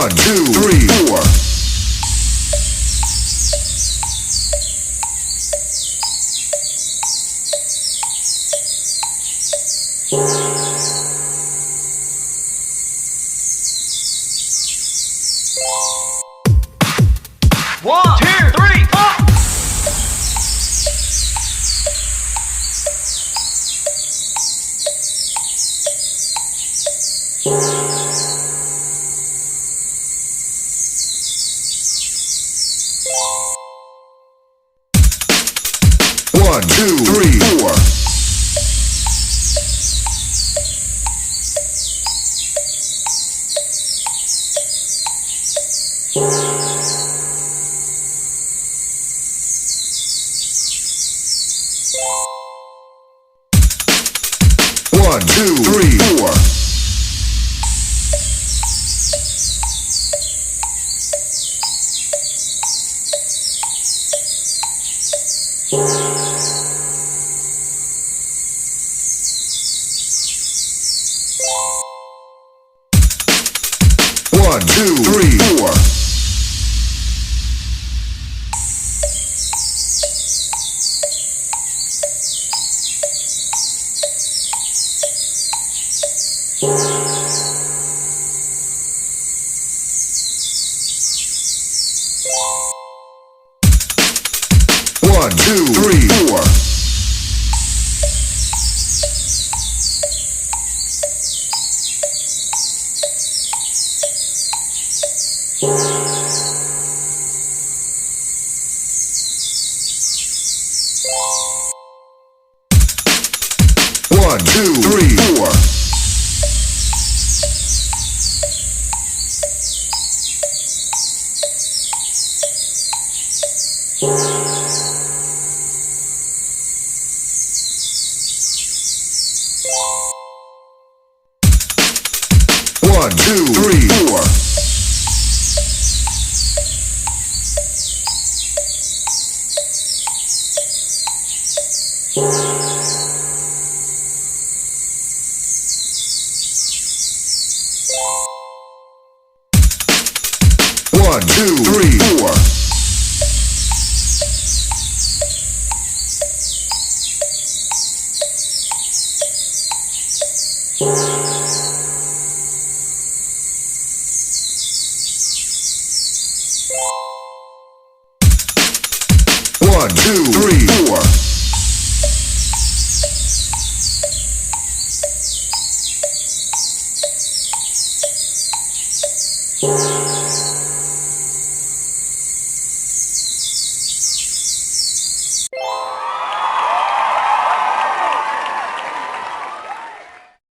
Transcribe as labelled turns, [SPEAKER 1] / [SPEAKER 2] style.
[SPEAKER 1] One, two, three, four.
[SPEAKER 2] One, two, three, four.
[SPEAKER 1] One, two, three, four. One, two, three, four. One, two, three, four. One, two, three, four. One, two, three, four. One, two, three, four. One, two, three, four. One, two, three, four.